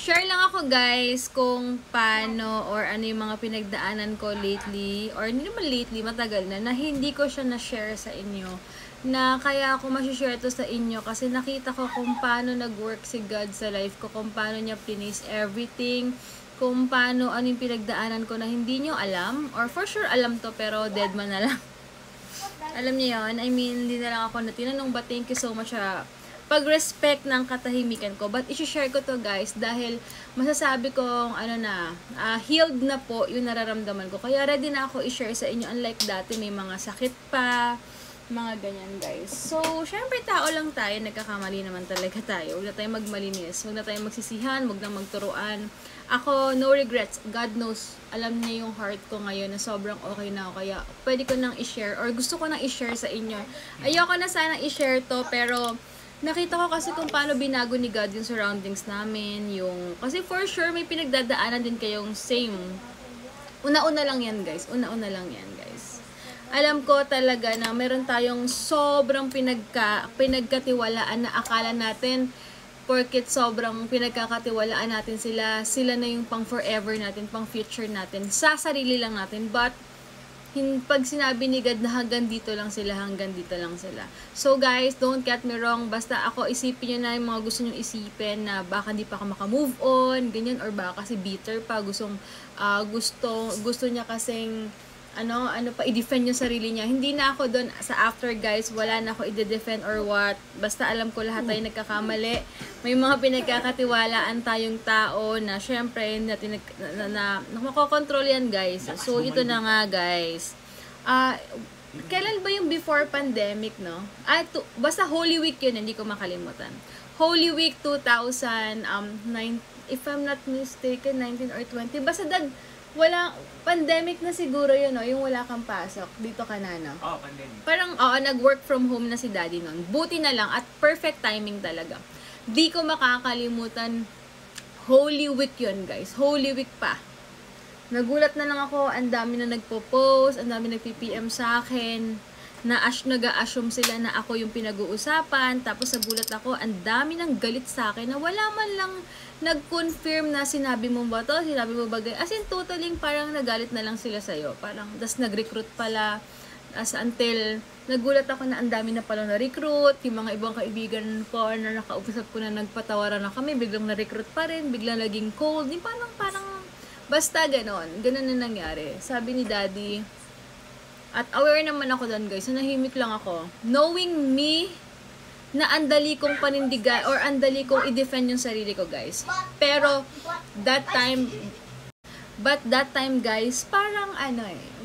Share lang ako guys kung paano or ano yung mga pinagdaanan ko lately or hindi naman lately, matagal na hindi ko siya na-share sa inyo. Na kaya ako masishare to sa inyo kasi nakita ko kung paano nag-work si God sa life ko, kung paano niya plinis everything, kung paano ano yung pinagdaanan ko na hindi nyo alam or for sure alam to pero dead man na lang. Alam niyo yun? I mean, hindi na lang ako na tinanong but thank you so much pag-respect ng katahimikan ko. But isi-share ko to guys dahil masasabi kong healed na po yung nararamdaman ko. Kaya ready na ako i-share sa inyo. Unlike dati may mga sakit pa, mga ganyan guys. So, syempre tao lang tayo, nagkakamali naman talaga tayo. Huwag na tayong magmalinis, huwag na tayong magsisihan, huwag na magturuan. Ako, no regrets. God knows, alam niya yung heart ko ngayon na sobrang okay na ako. Kaya pwede ko nang i-share or gusto ko nang i-share sa inyo. Ayoko na sana i-share to pero nakita ko kasi kung paano binago ni God yung surroundings namin, kasi for sure may pinagdadaanan din kayong same. Una-una lang yan guys, una-una lang yan guys. Alam ko talaga na meron tayong sobrang pinagkatiwalaan na akala natin, porket sobrang pinagkakatiwalaan natin sila na yung pang forever natin, pang future natin, sa sarili lang natin, but pag sinabi ni God na hanggang dito lang sila. So guys, don't get me wrong, basta ako isipin nyo na yung mga gusto nyo isipin na baka hindi pa ako makamove on, ganyan, or baka kasi bitter pa, gusto niya kasing i-defend yung sarili niya. Hindi na ako doon sa after guys, wala na ako i-defend or what. Basta alam ko lahat tayo nagkakamali. May mga pinagkakatiwalaan tayong tao na syempre natin na makokontrol yan guys. So ito na nga guys. Kailan ba yung before pandemic, no? Basta Holy Week yun, hindi ko makalimutan. Holy Week 2009, if I'm not mistaken, 19 or 20. Basta wala, pandemic na siguro yun, no? Yung wala kang pasok. Dito ka na, no? Oo, pandemic. Parang, nag-work from home na si daddy nun. Buti na lang at perfect timing talaga. Di ko makakalimutan, Holy Week yun, guys. Holy Week pa. Nagulat na lang ako, ang dami na nagpo-post, ang dami nagpi-PM sa akin, nag-a-assume sila na ako yung pinag-uusapan, tapos nagulat ako, ang dami ng galit sa akin na wala man lang nag-confirm na sinabi mo ba to, sinabi mo ba as in totaling parang nagalit na lang sila sa'yo, parang das nag-recruit pala, as until nagulat ako na ang dami na pala na-recruit, yung mga ibang kaibigan ko na nakausap ko na nagpatawaran na kami, biglang na-recruit pa rin, biglang naging cold, yung parang basta ganon na nangyari. Sabi ni daddy, at aware naman ako doon guys, so nahimik lang ako. Knowing me, na andali kong panindigan or andali kong i-defend yung sarili ko guys. Pero, that time guys, parang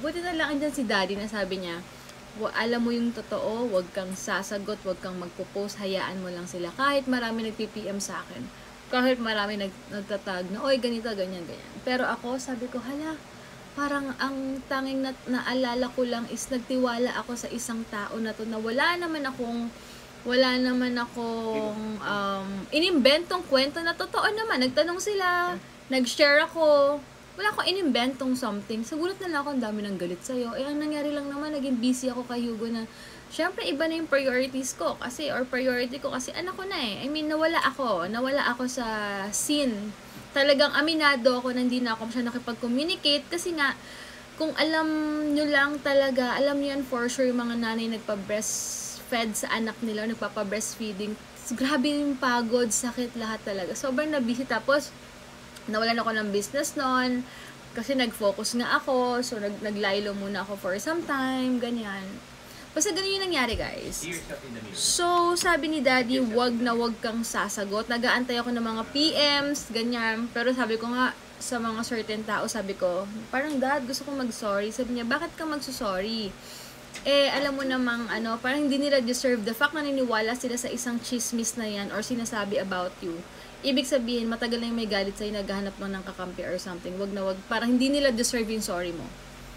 buti na lang andyan si daddy na sabi niya, alam mo yung totoo, wag kang sasagot, wag kang magpo-post, hayaan mo lang sila. Kahit marami nag-PPM sa akin, kahit marami nagtatag na, oy ganito, ganyan. Pero ako, sabi ko, parang ang tanging naalala ko lang is nagtiwala ako sa isang tao na to na wala naman akong inimbentong kwento na totoo naman. Nagtanong sila, nag-share ako, wala akong inimbentong something. Sagulat na lang ako, ang dami ng galit sa'yo. Ang nangyari lang naman, naging busy ako kay Hugo na, syempre iba na yung priorities ko kasi, or priority ko kasi anak ko na I mean, nawala ako sa scene. Talagang aminado ako na hindi na ako siya nakipag-communicate kasi nga, kung alam nyo lang talaga, alam nyo yan for sure yung mga nanay nagpa-breastfed sa anak nila, nagpapa-breastfeeding. Grabe yung pagod, sakit, lahat talaga. Sobrang na-busy, tapos nawalan ako ng business noon kasi nag-focus nga ako, so naglaylo muna ako for some time, ganyan. Basta ganun yung nangyari, guys. So, sabi ni daddy, wag kang sasagot. Nag-aantay ako ng mga PMs, ganyan. Pero sabi ko nga, sa mga certain tao, sabi ko, parang dad, gusto kong mag-sorry. Sabi niya, bakit ka mag-sorry? Alam mo namang, parang hindi nila deserve the fact na naniniwala sila sa isang chismis na yan or sinasabi about you. Ibig sabihin, matagal na yung may galit sa'yo, naghahanap mo ng kakampi or something. Wag, parang hindi nila deserve yung sorry mo.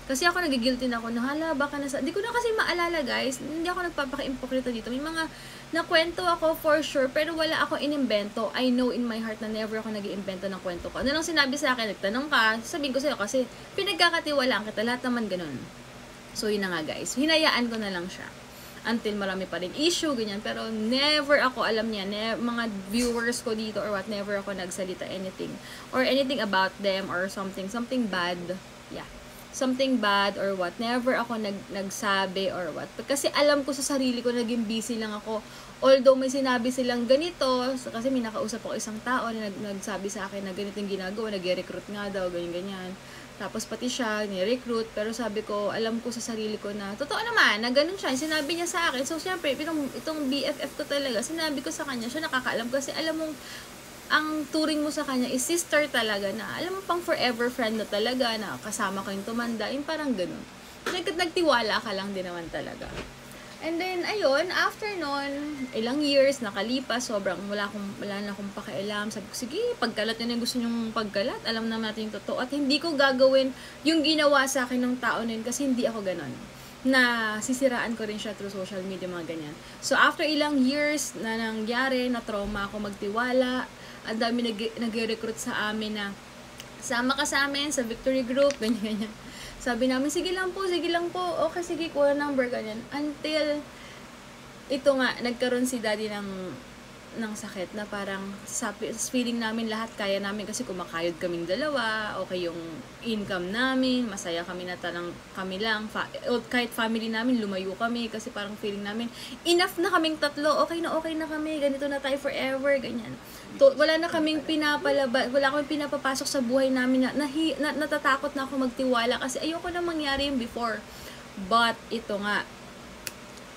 Kasi ako nagigilty na ako, baka di ko na kasi maalala guys, hindi ako nagpapaka-impokrito dito. May mga nakwento ako for sure, pero wala ako inimbento. I know in my heart na never ako nag-iimbento ng kwento ko. Ano lang sinabi sa akin, nagtanong ka, sabihin ko sa'yo kasi pinagkakatiwalaan kita, lahat naman ganun. So yun na nga guys, hinayaan ko na lang siya. until marami pa rin issue, ganyan. Pero never ako, alam niya, mga viewers ko dito or what, never ako nagsalita anything or anything about them or something bad. Yeah. Something bad or what, never ako nagsabi or what. Kasi alam ko sa sarili ko, naging busy lang ako. Although may sinabi silang ganito, kasi may nakausap ako isang tao na nagsabi sa akin na ganito yung ginagawa, nag-recruit nga daw, ganyan-ganyan. Tapos pati siya, ni-recruit, pero sabi ko, alam ko sa sarili ko na, totoo naman, na ganun siya, sinabi niya sa akin. So, syempre, itong BFF ko talaga, sinabi ko sa kanya, siya nakakaalam kasi alam mong, ang turing mo sa kanya is sister talaga na, alam mo pang forever friend na talaga, na kasama kayong tumanda, yung parang ganun. Nagtiwala ka lang din naman talaga. And then, ayun, after nun, ilang years, nakalipas, sobrang wala na akong pakialam. Sabi ko, sige, pagkalat yun yung gusto nyong pagkalat, alam naman natin yung totoo. At hindi ko gagawin yung ginawa sa akin ng tao na yun kasi hindi ako ganun. Na sisiraan ko rin siya through social media, mga ganyan. So, after ilang years na nangyari, na trauma ako magtiwala, ang dami nag-recruit sa amin na sama ka sa amin sa Victory Group, ganyan-ganyan. Sabi namin, sige lang po, okay, sige, kuha number, ganyan. Until, ito nga, nagkaroon si daddy ng sakit na parang sa feeling namin lahat kaya namin kasi kumakayod kaming dalawa, okay yung income namin, masaya kami na talang kami lang, kahit family namin lumayo kami kasi parang feeling namin enough na kaming tatlo, okay na kami, ganito na tayo forever, ganyan. Wala na kaming wala kaming pinapapasok sa buhay namin na natatakot na ako magtiwala kasi ayoko na mangyari yung before. But ito nga,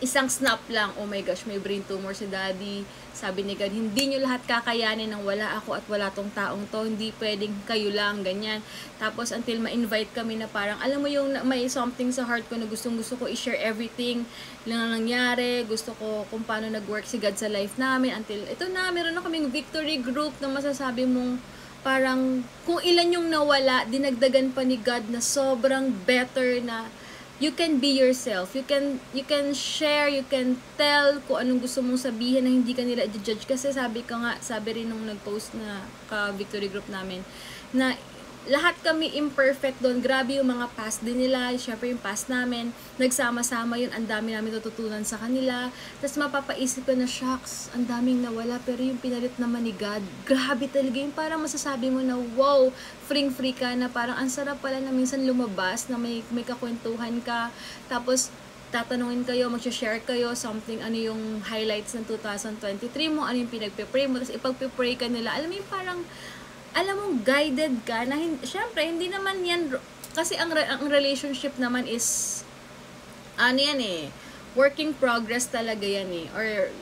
isang snap lang, oh my gosh, may brain tumor si daddy. Sabi ni God, hindi nyo lahat kakayanin nang wala ako at wala tong taong to. Hindi pwedeng kayo lang, ganyan. Tapos until ma-invite kami na parang, alam mo yung may something sa heart ko na gustong gusto ko i-share everything lang nangyari. Gusto ko kung paano nag-work si God sa life namin. Until, ito na, meron na kaming victory group na masasabi mong parang kung ilan yung nawala, dinagdagan pa ni God na sobrang better na you can be yourself. You can share, you can tell kung anong gusto mong sabihin na hindi ka nila i-judge. Kasi sabi rin nung nag-post na ka-victory group namin, na lahat kami imperfect doon. Grabe yung mga past din nila. Syempre yung past namin. Nagsama-sama yun. Ang dami namin natutunan sa kanila. Tapos mapapaisip ko na, shucks, ang daming nawala. Pero yung pinalit naman ni God, grabe talaga. Yung parang masasabi mo na, wow, free ka na. Parang ang sarap pala na minsan lumabas, na may kakwentuhan ka. Tapos tatanungin kayo, mag-share kayo, something, ano yung highlights ng 2023 mo, ano yung pinagpe-pray mo. Tapos ipagpe-pray ka nila. Alam mo yung parang, alam mo, guided ka na, syempre, hindi naman yan, kasi ang relationship naman is, ano yan eh, working progress talaga yan eh, or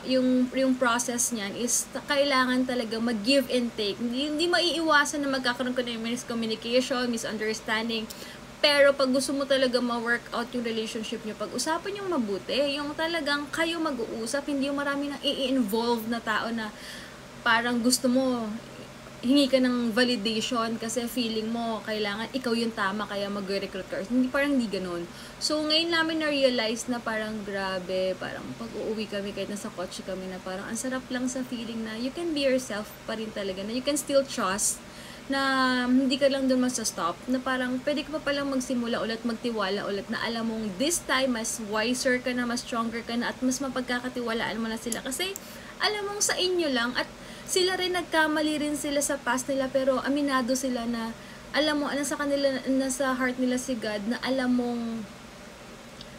yung process niyan is, kailangan talaga mag-give and take, hindi maiiwasan na magkakaroon ko ng miscommunication, misunderstanding, pero pag gusto mo talaga ma-work out yung relationship nyo, pag-usapan yung mabuti, yung talagang kayo mag-uusap, hindi yung marami nang i-involve na tao na parang gusto mo, hingi ka ng validation kasi feeling mo kailangan ikaw yung tama kaya mag-recruit ka. Parang hindi ganun. So, ngayon namin na-realize na parang grabe, parang pag uuwi kami kahit nasa kotse kami na parang ang sarap lang sa feeling na you can be yourself pa rin talaga, na you can still trust, na hindi ka lang dun stop, na parang pwede ka pa palang magsimula ulit, magtiwala ulit, na alam mong this time mas wiser ka na, mas stronger ka na, at mas mapagkakatiwalaan mo na sila kasi alam mong sa inyo lang, at sila rin nagkamali rin sila sa past nila, pero aminado sila na alam mo, nasa kanila, nasa heart nila si God, na alam mong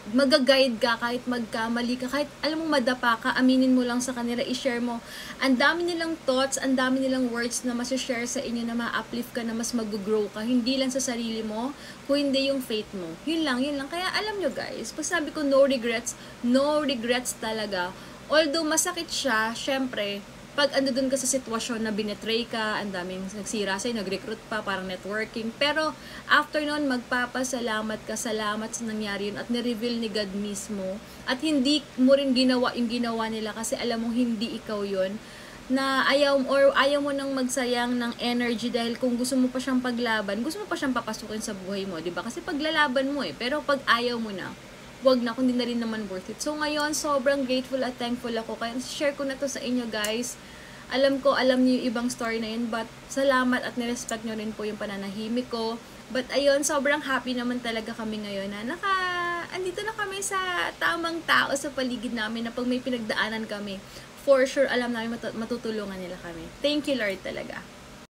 mag-guide ka kahit magkamali ka, kahit alam mong madapa ka, aminin mo lang sa kanila, i-share mo. Ang dami nilang thoughts, ang dami nilang words na mas-share sa inyo, na ma-uplift ka, na mas mag-grow ka, hindi lang sa sarili mo, kung hindi yung faith mo. Yun lang. Kaya alam nyo guys, pag sabi ko no regrets talaga. Although masakit siya, syempre, pag ando dun ka sa sitwasyon na binetray ka, ang daming nagsira sa'yo, nag-recruit pa, parang networking. Pero, after nun, magpapasalamat ka, salamat sa nangyari yun, at nireveal ni God mismo. At hindi mo rin ginawa yung ginawa nila kasi alam mo hindi ikaw yun. Na ayaw mo nang magsayang ng energy dahil kung gusto mo pa siyang paglaban, gusto mo pa siyang papasukin sa buhay mo, diba? Kasi paglalaban mo pero pag ayaw mo na, wag na, kundi na rin naman worth it. So ngayon, sobrang grateful at thankful ako. Kaya share ko na to sa inyo guys. Alam niyo yung ibang story na yun, but salamat at nirespect nyo rin po yung pananahimik ko. But ayun, sobrang happy naman talaga kami ngayon na andito na kami sa tamang tao sa paligid namin na pag may pinagdaanan kami, for sure, alam namin matutulungan nila kami. Thank you, Lord, talaga.